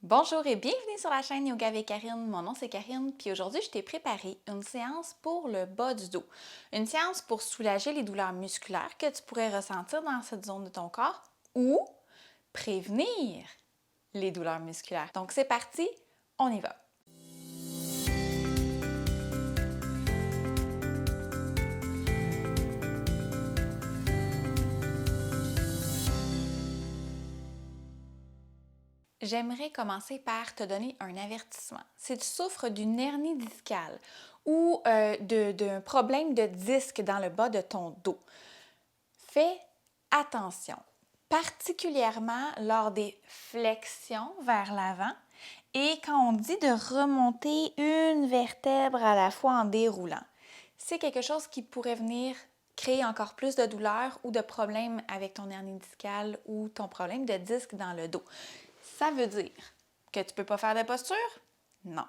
Bonjour et bienvenue sur la chaîne Yoga avec Karine. Mon nom c'est Karine, puis aujourd'hui je t'ai préparé une séance pour le bas du dos. Une séance pour soulager les douleurs musculaires que tu pourrais ressentir dans cette zone de ton corps ou prévenir les douleurs musculaires. Donc c'est parti, on y va. J'aimerais commencer par te donner un avertissement. Si tu souffres d'une hernie discale ou d'un problème de disque dans le bas de ton dos, fais attention, particulièrement lors des flexions vers l'avant et quand on dit de remonter une vertèbre à la fois en déroulant. C'est quelque chose qui pourrait venir créer encore plus de douleur ou de problèmes avec ton hernie discale ou ton problème de disque dans le dos. Ça veut dire que tu ne peux pas faire de posture? Non.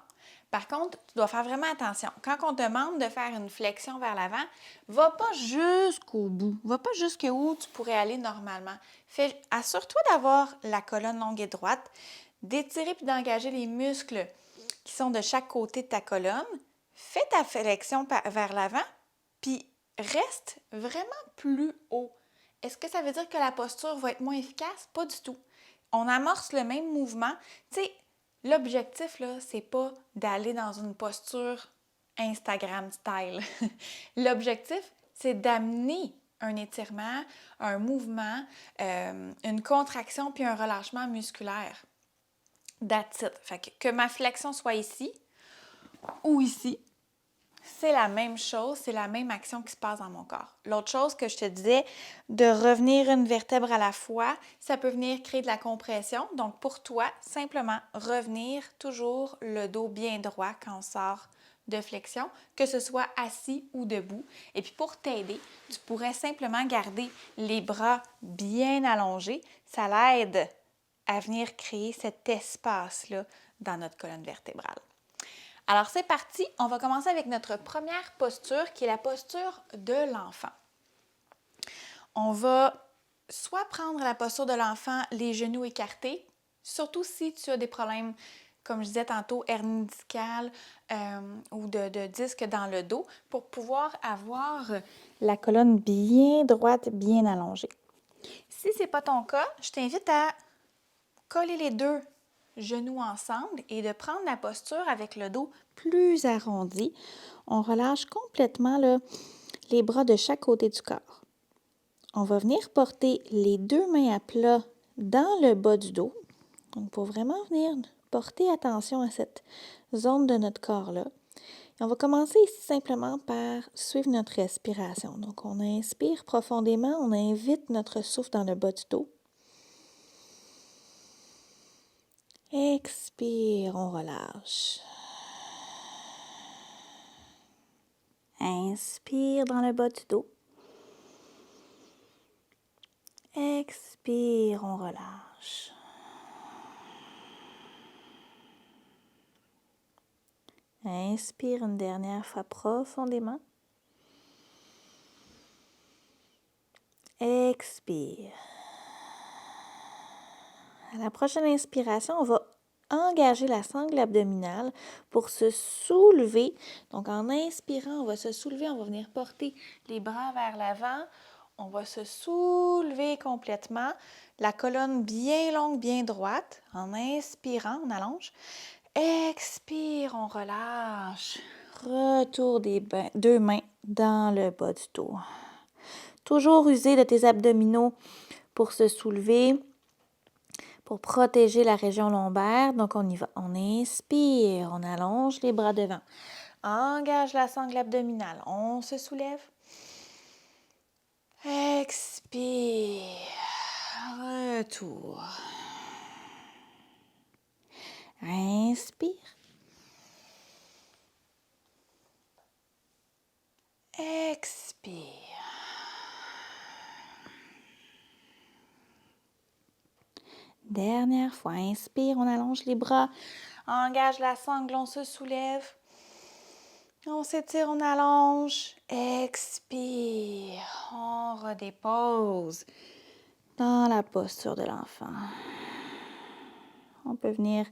Par contre, tu dois faire vraiment attention. Quand on te demande de faire une flexion vers l'avant, va pas jusqu'au bout. Va pas jusqu'où tu pourrais aller normalement. Assure-toi d'avoir la colonne longue et droite, d'étirer puis d'engager les muscles qui sont de chaque côté de ta colonne. Fais ta flexion vers l'avant, puis reste vraiment plus haut. Est-ce que ça veut dire que la posture va être moins efficace? Pas du tout. On amorce le même mouvement. Tu sais, l'objectif, là, c'est pas d'aller dans une posture Instagram style. L'objectif, c'est d'amener un étirement, un mouvement, une contraction puis un relâchement musculaire. That's it. Fait que ma flexion soit ici ou ici, c'est la même chose, c'est la même action qui se passe dans mon corps. L'autre chose que je te disais, de revenir une vertèbre à la fois, ça peut venir créer de la compression. Donc, pour toi, simplement revenir toujours le dos bien droit quand on sort de flexion, que ce soit assis ou debout. Et puis, pour t'aider, tu pourrais simplement garder les bras bien allongés. Ça l'aide à venir créer cet espace-là dans notre colonne vertébrale. Alors, c'est parti. On va commencer avec notre première posture qui est la posture de l'enfant. On va soit prendre la posture de l'enfant, les genoux écartés, surtout si tu as des problèmes, comme je disais tantôt, hernie discale ou de disque dans le dos, pour pouvoir avoir la colonne bien droite, bien allongée. Si ce n'est pas ton cas, je t'invite à coller les deux genoux ensemble et de prendre la posture avec le dos plus arrondi. On relâche complètement là, les bras de chaque côté du corps. On va venir porter les deux mains à plat dans le bas du dos. Donc, pour vraiment venir porter attention à cette zone de notre corps-là. Et on va commencer ici simplement par suivre notre respiration. Donc, on inspire profondément, on invite notre souffle dans le bas du dos. Expire, on relâche. Inspire dans le bas du dos. Expire, on relâche. Inspire une dernière fois profondément. Expire. À la prochaine inspiration, on va engager la sangle abdominale pour se soulever. Donc, en inspirant, on va se soulever, on va venir porter les bras vers l'avant. On va se soulever complètement. La colonne bien longue, bien droite. En inspirant, on allonge. Expire, on relâche. Retour des deux mains dans le bas du dos. Toujours user de tes abdominaux pour se soulever, pour protéger la région lombaire. Donc, on y va. On inspire, on allonge les bras devant. Engage la sangle abdominale. On se soulève. Expire. Retour. Inspire. Expire. Dernière fois, inspire, on allonge les bras, engage la sangle, on se soulève, on s'étire, on allonge, expire, on redépose dans la posture de l'enfant. On peut venir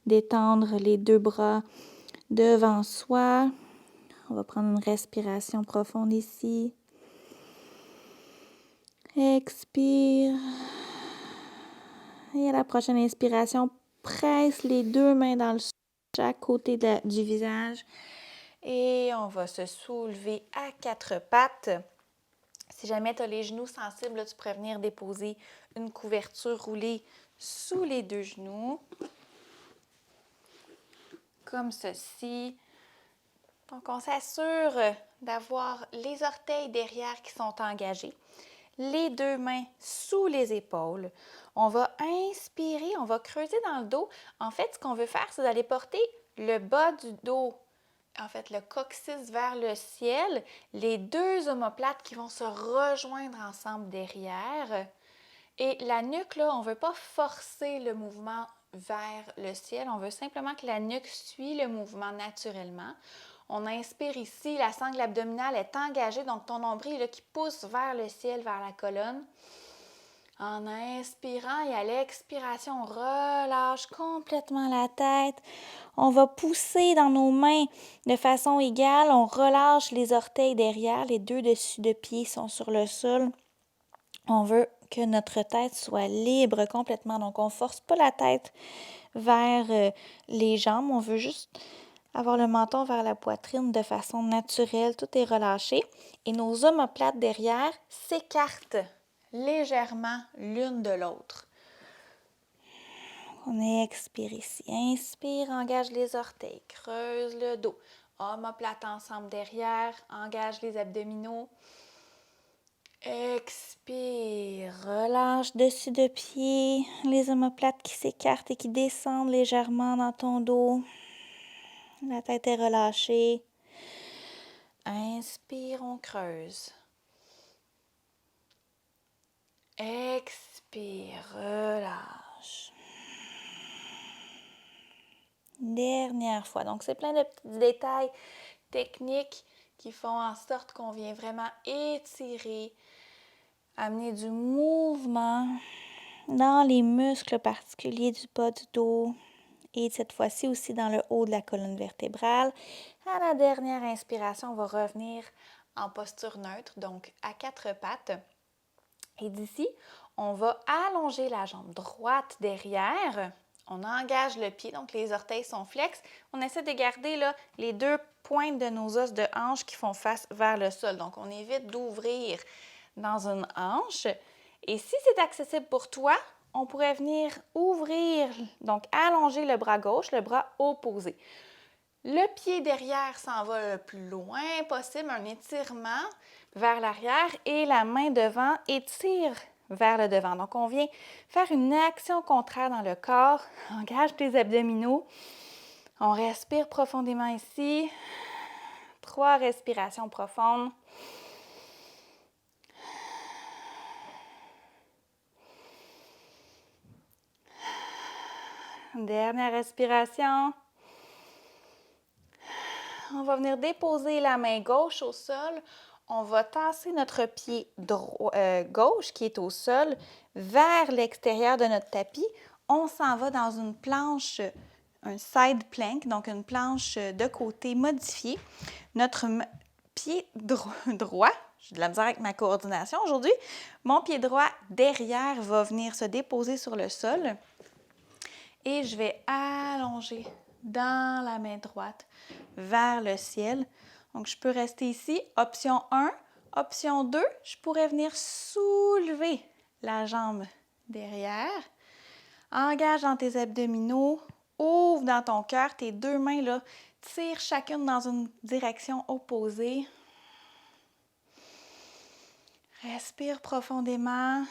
détendre les deux bras devant soi. On va prendre une respiration profonde ici. Expire. Et à la prochaine inspiration, presse les deux mains dans le sol, chaque côté du visage. Et on va se soulever à quatre pattes. Si jamais tu as les genoux sensibles, là, tu pourrais venir déposer une couverture roulée sous les deux genoux. Comme ceci. Donc, on s'assure d'avoir les orteils derrière qui sont engagés. Les deux mains sous les épaules. On va inspirer, on va creuser dans le dos. En fait, ce qu'on veut faire, c'est d'aller porter le bas du dos, en fait, le coccyx vers le ciel, les deux omoplates qui vont se rejoindre ensemble derrière. Et la nuque, là, on ne veut pas forcer le mouvement vers le ciel. On veut simplement que la nuque suit le mouvement naturellement. On inspire ici, la sangle abdominale est engagée, donc ton nombril là, qui pousse vers le ciel, vers la colonne. En inspirant et à l'expiration, on relâche complètement la tête. On va pousser dans nos mains de façon égale. On relâche les orteils derrière. Les deux dessus de pied sont sur le sol. On veut que notre tête soit libre complètement. Donc, on ne force pas la tête vers les jambes. On veut juste avoir le menton vers la poitrine de façon naturelle. Tout est relâché. Et nos omoplates derrière s'écartent légèrement l'une de l'autre. On expire ici. Inspire, engage les orteils, creuse le dos. Omoplate ensemble derrière, engage les abdominaux. Expire, relâche dessus de pied, les omoplates qui s'écartent et qui descendent légèrement dans ton dos. La tête est relâchée. Inspire, on creuse. Expire, relâche. Dernière fois. Donc, c'est plein de petits détails techniques qui font en sorte qu'on vient vraiment étirer, amener du mouvement dans les muscles particuliers du bas du dos et cette fois-ci aussi dans le haut de la colonne vertébrale. À la dernière inspiration, on va revenir en posture neutre, donc à quatre pattes. Et d'ici, on va allonger la jambe droite derrière. On engage le pied, donc les orteils sont flexes. On essaie de garder là, les deux pointes de nos os de hanche qui font face vers le sol. Donc, on évite d'ouvrir dans une hanche. Et si c'est accessible pour toi, on pourrait venir ouvrir, donc allonger le bras gauche, le bras opposé. Le pied derrière s'en va le plus loin possible, un étirement vers l'arrière et la main devant étire vers le devant. Donc, on vient faire une action contraire dans le corps. Engage tes abdominaux. On respire profondément ici. 3 respirations profondes. Dernière respiration. On va venir déposer la main gauche au sol. On va tasser notre pied gauche qui est au sol vers l'extérieur de notre tapis. On s'en va dans une planche, un side plank, donc une planche de côté modifiée. Notre pied droit, j'ai de la misère avec ma coordination aujourd'hui, mon pied droit derrière va venir se déposer sur le sol et je vais allonger dans la main droite vers le ciel. Donc, je peux rester ici. Option 1. Option 2, je pourrais venir soulever la jambe derrière. Engage dans tes abdominaux. Ouvre dans ton cœur. Tes deux mains, là, tire chacune dans une direction opposée. Respire profondément.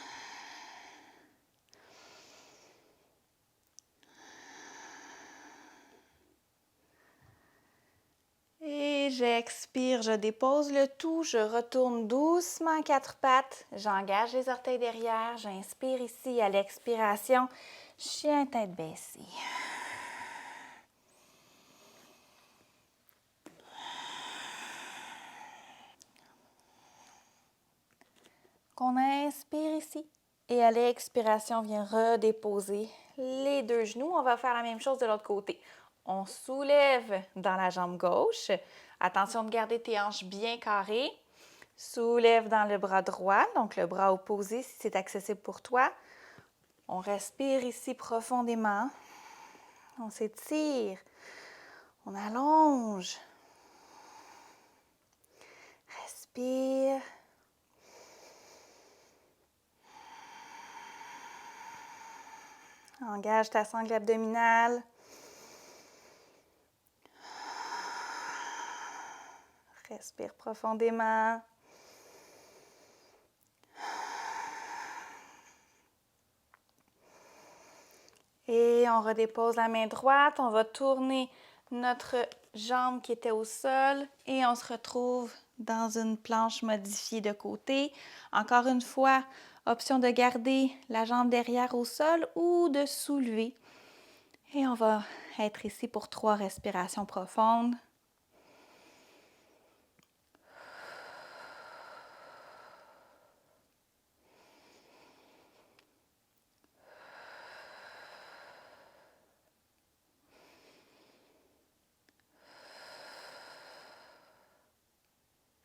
Et j'expire, je dépose le tout, je retourne doucement à quatre pattes, j'engage les orteils derrière, j'inspire ici à l'expiration, chien tête baissée. Qu'on inspire ici et à l'expiration, vient redéposer les deux genoux. On va faire la même chose de l'autre côté. On soulève dans la jambe gauche. Attention de garder tes hanches bien carrées. Soulève dans le bras droit, donc le bras opposé si c'est accessible pour toi. On respire ici profondément. On s'étire. On allonge. Respire. Engage ta sangle abdominale. Respire profondément. Et on redépose la main droite. On va tourner notre jambe qui était au sol et on se retrouve dans une planche modifiée de côté. Encore une fois, option de garder la jambe derrière au sol ou de soulever. Et on va être ici pour 3 respirations profondes.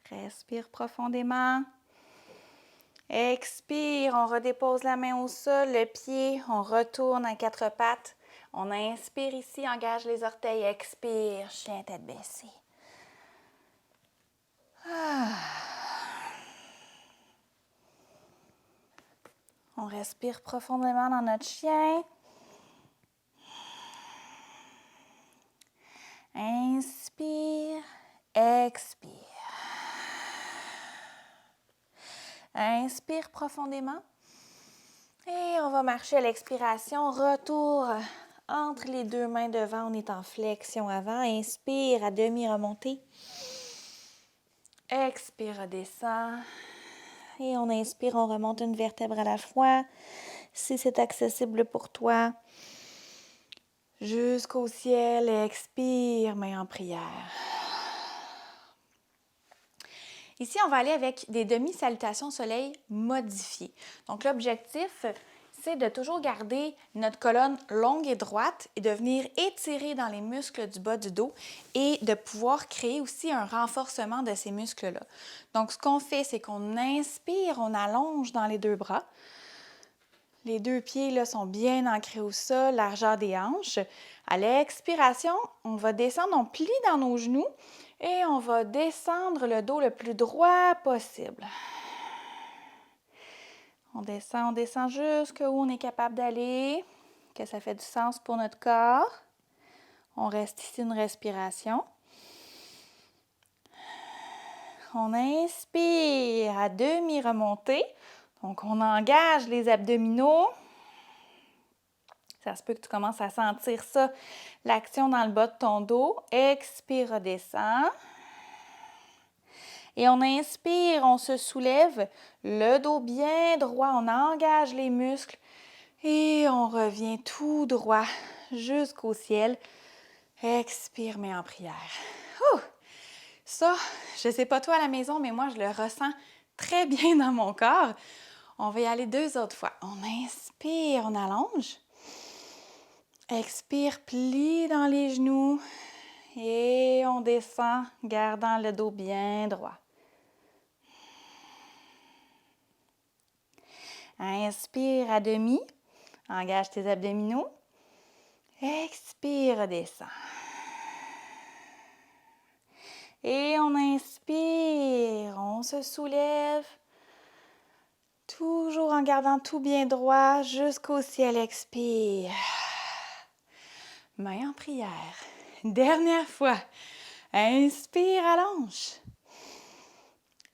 Respire profondément. Expire, on redépose la main au sol, le pied, on retourne à 4 pattes. On inspire ici, engage les orteils, expire, chien tête baissée. On respire profondément dans notre chien. Inspire, expire. Inspire profondément. Et on va marcher à l'expiration. Retour entre les deux mains devant. On est en flexion avant. Inspire à demi remontée. Expire, redescend. Et on inspire, on remonte une vertèbre à la fois. Si c'est accessible pour toi. Jusqu'au ciel. Expire, main en prière. Ici, on va aller avec des demi-salutations au soleil modifiées. Donc, l'objectif, c'est de toujours garder notre colonne longue et droite et de venir étirer dans les muscles du bas du dos et de pouvoir créer aussi un renforcement de ces muscles-là. Donc, ce qu'on fait, c'est qu'on inspire, on allonge dans les deux bras. Les deux pieds là, sont bien ancrés au sol, largeur des hanches. À l'expiration, on va descendre, on plie dans nos genoux et on va descendre le dos le plus droit possible. On descend jusqu'où on est capable d'aller, que ça fait du sens pour notre corps. On reste ici une respiration. On inspire à demi-remontée. Donc, on engage les abdominaux. Ça se peut que tu commences à sentir ça, l'action dans le bas de ton dos. Expire, redescend. Et on inspire, on se soulève, le dos bien droit, on engage les muscles et on revient tout droit jusqu'au ciel. Expire, mets en prière. Ça, je ne sais pas toi à la maison, mais moi, je le ressens très bien dans mon corps. On va y aller 2 autres fois. On inspire, on allonge. Expire, plie dans les genoux. Et on descend, gardant le dos bien droit. Inspire à demi. Engage tes abdominaux. Expire, redescends. Et on inspire, on se soulève. Toujours en gardant tout bien droit jusqu'au ciel. Expire. Main en prière. Dernière fois. Inspire, allonge.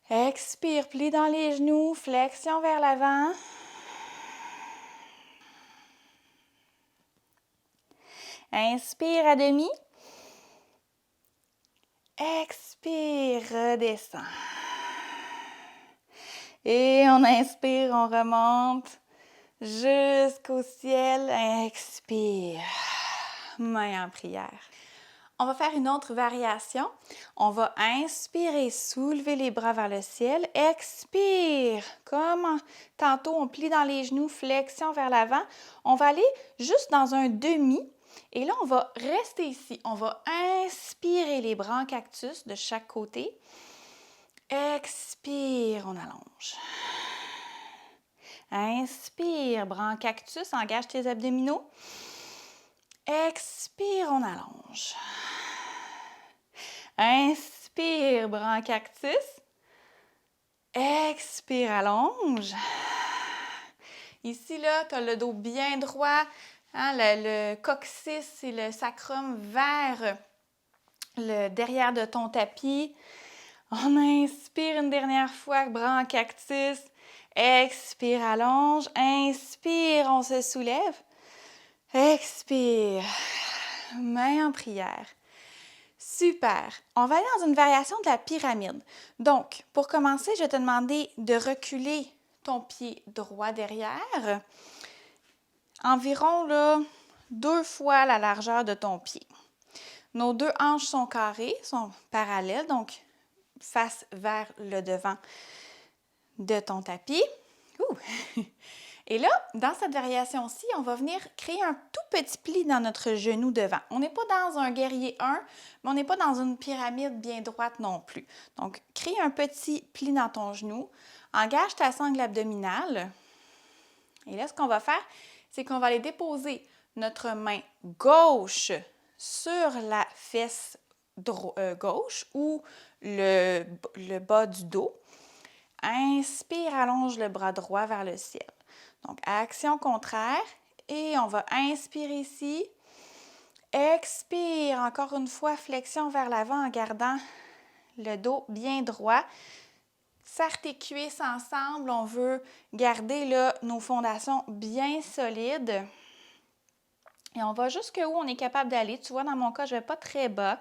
Expire, plie dans les genoux, flexion vers l'avant. Inspire à demi. Expire, redescend. Et on inspire, on remonte jusqu'au ciel. Expire. Main en prière. On va faire une autre variation. On va inspirer, soulever les bras vers le ciel. Expire. Comme tantôt, on plie dans les genoux, flexion vers l'avant. On va aller juste dans un demi. Et là, on va rester ici. On va inspirer les bras en cactus de chaque côté. Expire, on allonge. Inspire, bras en cactus, engage tes abdominaux. Expire, on allonge. Inspire, bras en cactus. Expire, allonge. Ici, là, tu as le dos bien droit, hein, le coccyx et le sacrum vers le derrière de ton tapis. On inspire une dernière fois, bras en cactus. Expire, allonge. Inspire, on se soulève. Expire, main en prière. Super! On va aller dans une variation de la pyramide. Donc, pour commencer, je vais te demander de reculer ton pied droit derrière, environ là, 2 fois la largeur de ton pied. Nos 2 hanches sont carrées, sont parallèles, donc face vers le devant de ton tapis. Ouh. Et là, dans cette variation-ci, on va venir créer un tout petit pli dans notre genou devant. On n'est pas dans un guerrier 1, mais on n'est pas dans une pyramide bien droite non plus. Donc, crée un petit pli dans ton genou. Engage ta sangle abdominale. Et là, ce qu'on va faire, c'est qu'on va aller déposer notre main gauche sur la fesse gauche ou le bas du dos. Inspire, allonge le bras droit vers le ciel. Donc, action contraire. Et on va inspirer ici. Expire, encore une fois, flexion vers l'avant en gardant le dos bien droit. Serre tes cuisses ensemble. On veut garder là, nos fondations bien solides. Et on va jusqu'où on est capable d'aller. Tu vois, dans mon cas, je ne vais pas très bas.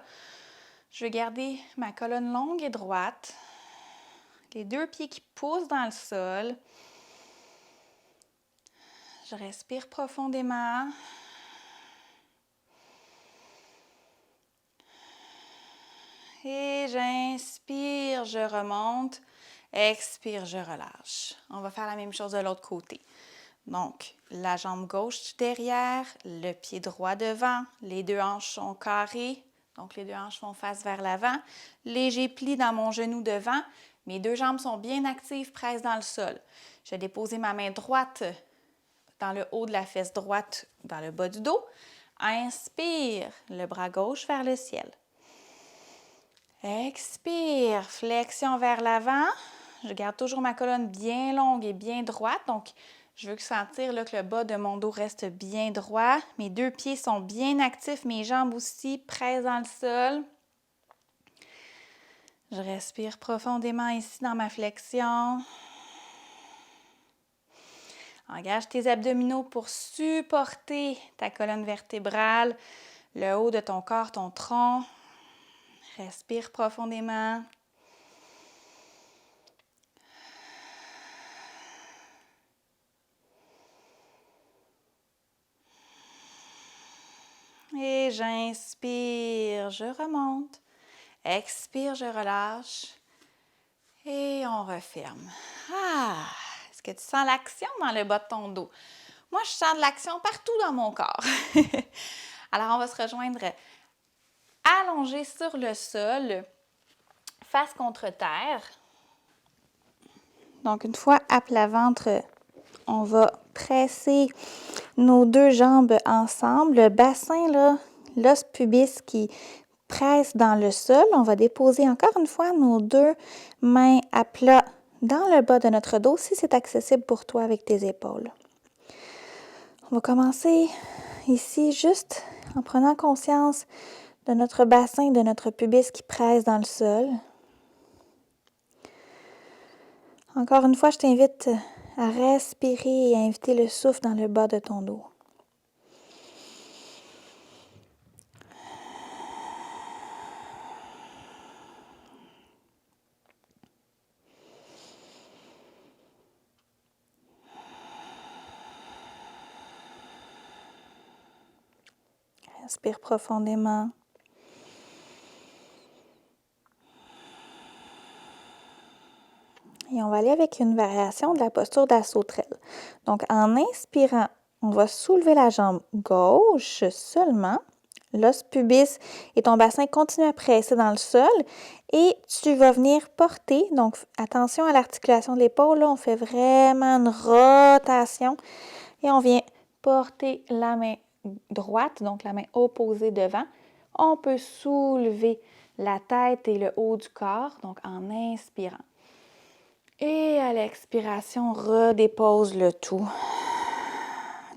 Je vais garder ma colonne longue et droite. Les 2 pieds qui poussent dans le sol. Je respire profondément. Et j'inspire, je remonte. Expire, je relâche. On va faire la même chose de l'autre côté. Donc, la jambe gauche derrière, le pied droit devant. Les 2 hanches sont carrées. Donc, les 2 hanches font face vers l'avant. Léger pli dans mon genou devant. Mes 2 jambes sont bien actives, presses dans le sol. Je vais déposer ma main droite dans le haut de la fesse droite, dans le bas du dos. Inspire, le bras gauche vers le ciel. Expire, flexion vers l'avant. Je garde toujours ma colonne bien longue et bien droite. Donc, je veux sentir là, que le bas de mon dos reste bien droit. Mes 2 pieds sont bien actifs, mes jambes aussi pressent dans le sol. Je respire profondément ici dans ma flexion. Engage tes abdominaux pour supporter ta colonne vertébrale, le haut de ton corps, ton tronc. Respire profondément. Et j'inspire, je remonte. Expire, je relâche. Et on referme. Ah! Est-ce que tu sens l'action dans le bas de ton dos? Moi, je sens de l'action partout dans mon corps. Alors, on va se rejoindre allongé sur le sol, face contre terre. Donc, une fois à plat ventre, on va presser nos 2 jambes ensemble. Le bassin, là, l'os pubis qui presse dans le sol. On va déposer encore une fois nos 2 mains à plat dans le bas de notre dos, si c'est accessible pour toi avec tes épaules. On va commencer ici juste en prenant conscience de notre bassin, de notre pubis qui presse dans le sol. Encore une fois, je t'invite à respirer et à inviter le souffle dans le bas de ton dos. Inspire profondément. Et on va aller avec une variation de la posture de la sauterelle. Donc, en inspirant, on va soulever la jambe gauche seulement. L'os pubis et ton bassin continuent à presser dans le sol et tu vas venir porter. Donc, attention à l'articulation de l'épaule. Là, on fait vraiment une rotation et on vient porter la main droite, donc la main opposée devant. On peut soulever la tête et le haut du corps, donc en inspirant. Et à l'expiration, redépose le tout.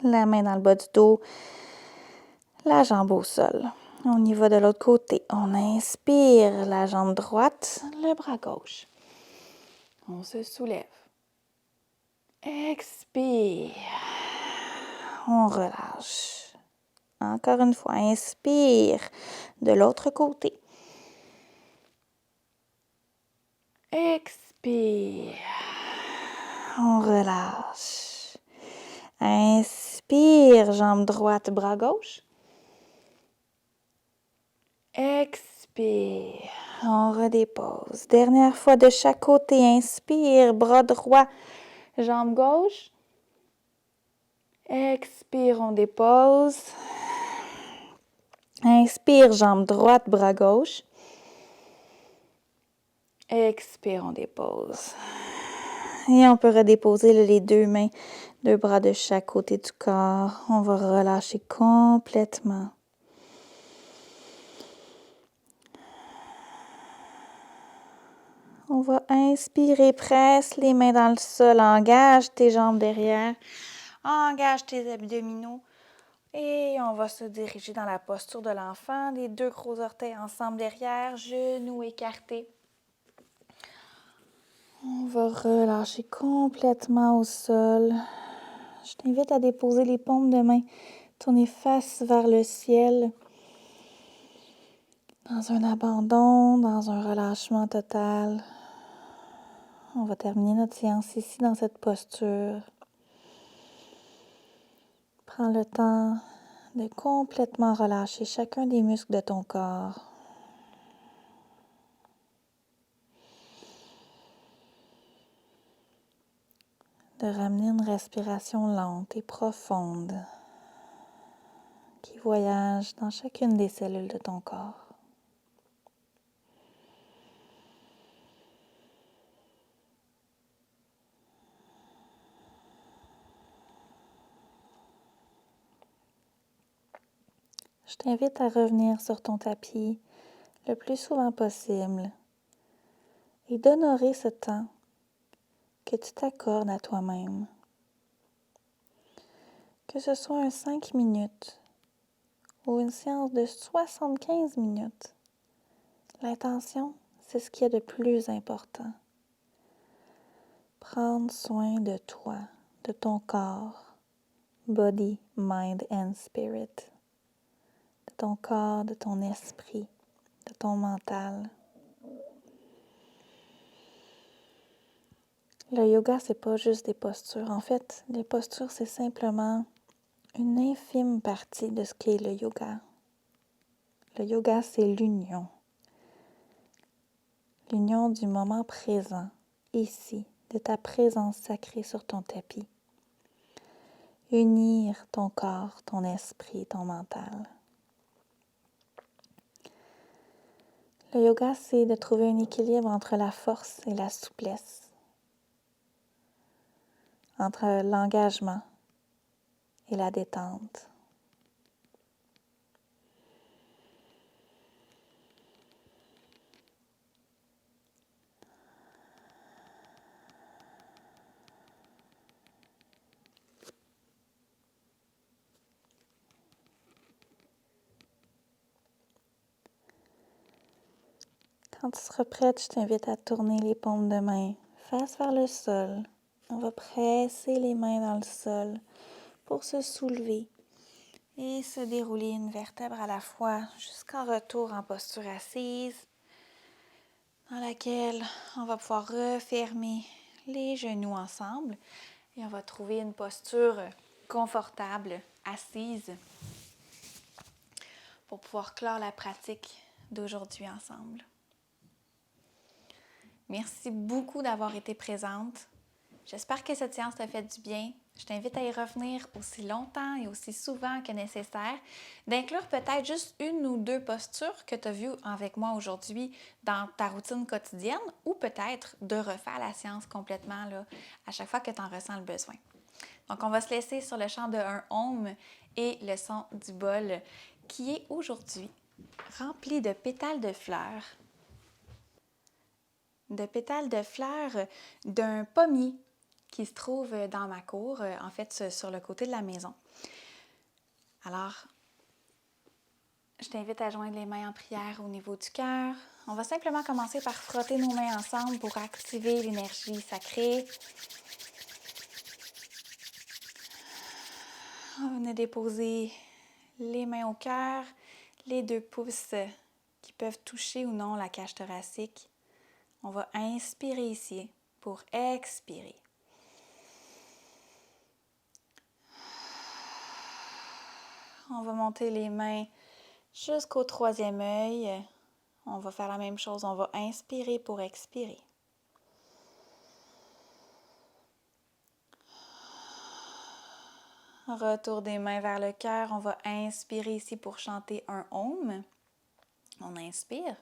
La main dans le bas du dos, la jambe au sol. On y va de l'autre côté. On inspire la jambe droite, le bras gauche. On se soulève. Expire. On relâche. Encore une fois, inspire de l'autre côté. Expire. On relâche. Inspire, jambe droite, bras gauche. Expire. On redépose. Dernière fois de chaque côté. Inspire, bras droit, jambe gauche. Expire, on dépose. Inspire, jambe droite, bras gauche. Expire, on dépose. Et on peut redéposer les deux mains, deux bras de chaque côté du corps. On va relâcher complètement. On va inspirer, presse les mains dans le sol, engage tes jambes derrière, engage tes abdominaux et on va se diriger dans la posture de l'enfant, les deux gros orteils ensemble derrière, genoux écartés. On va relâcher complètement au sol. Je t'invite à déposer les paumes de main, tourner face vers le ciel, dans un abandon, dans un relâchement total. On va terminer notre séance ici dans cette posture. Prends le temps de complètement relâcher chacun des muscles de ton corps. De ramener une respiration lente et profonde qui voyage dans chacune des cellules de ton corps. Je t'invite à revenir sur ton tapis le plus souvent possible et d'honorer ce temps que tu t'accordes à toi-même. Que ce soit un 5 minutes ou une séance de 75 minutes, l'intention, c'est ce qu'il y a de plus important. Prendre soin de toi, de ton corps, body, mind and spirit, de ton corps, de ton esprit, de ton mental. Le yoga, c'est pas juste des postures. En fait, les postures, c'est simplement une infime partie de ce qu'est le yoga. Le yoga, c'est l'union. L'union du moment présent, ici, de ta présence sacrée sur ton tapis. Unir ton corps, ton esprit, ton mental. Le yoga, c'est de trouver un équilibre entre la force et la souplesse, entre l'engagement et la détente. Quand tu seras prête, je t'invite à tourner les paumes de main face vers le sol. On va presser les mains dans le sol pour se soulever et se dérouler une vertèbre à la fois jusqu'en retour en posture assise dans laquelle on va pouvoir refermer les genoux ensemble et on va trouver une posture confortable, assise, pour pouvoir clore la pratique d'aujourd'hui ensemble. Merci beaucoup d'avoir été présente. J'espère que cette séance t'a fait du bien. Je t'invite à y revenir aussi longtemps et aussi souvent que nécessaire, d'inclure peut-être juste une ou deux postures que tu as vues avec moi aujourd'hui dans ta routine quotidienne ou peut-être de refaire la séance complètement là, à chaque fois que tu en ressens le besoin. Donc, on va se laisser sur le chant de un Om et le son du bol qui est aujourd'hui rempli de pétales de fleurs. De pétales de fleurs d'un pommier qui se trouve dans ma cour, en fait sur le côté de la maison. Alors, je t'invite à joindre les mains en prière au niveau du cœur. On va simplement commencer par frotter nos mains ensemble pour activer l'énergie sacrée. On va venir déposer les mains au cœur, les 2 pouces qui peuvent toucher ou non la cage thoracique. On va inspirer ici pour expirer. On va monter les mains jusqu'au 3e œil. On va faire la même chose. On va inspirer pour expirer. Retour des mains vers le cœur. On va inspirer ici pour chanter un Om. On inspire.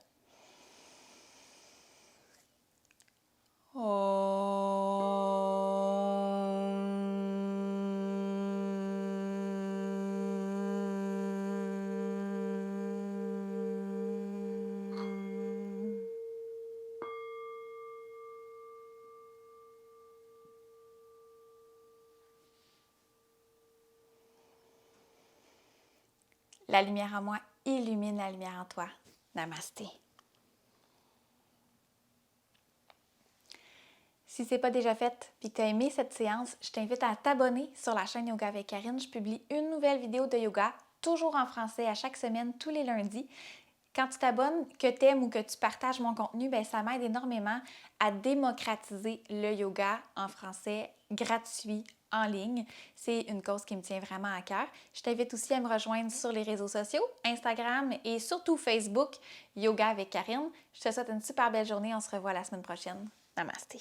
La lumière en moi illumine la lumière en toi. Namasté. Si ce n'est pas déjà fait et que tu as aimé cette séance, je t'invite à t'abonner sur la chaîne Yoga avec Karine. Je publie une nouvelle vidéo de yoga, toujours en français, à chaque semaine, tous les lundis. Quand tu t'abonnes, que tu aimes ou que tu partages mon contenu, ça m'aide énormément à démocratiser le yoga en français gratuit en ligne. C'est une cause qui me tient vraiment à cœur. Je t'invite aussi à me rejoindre sur les réseaux sociaux, Instagram et surtout Facebook, Yoga avec Karine. Je te souhaite une super belle journée. On se revoit la semaine prochaine. Namasté.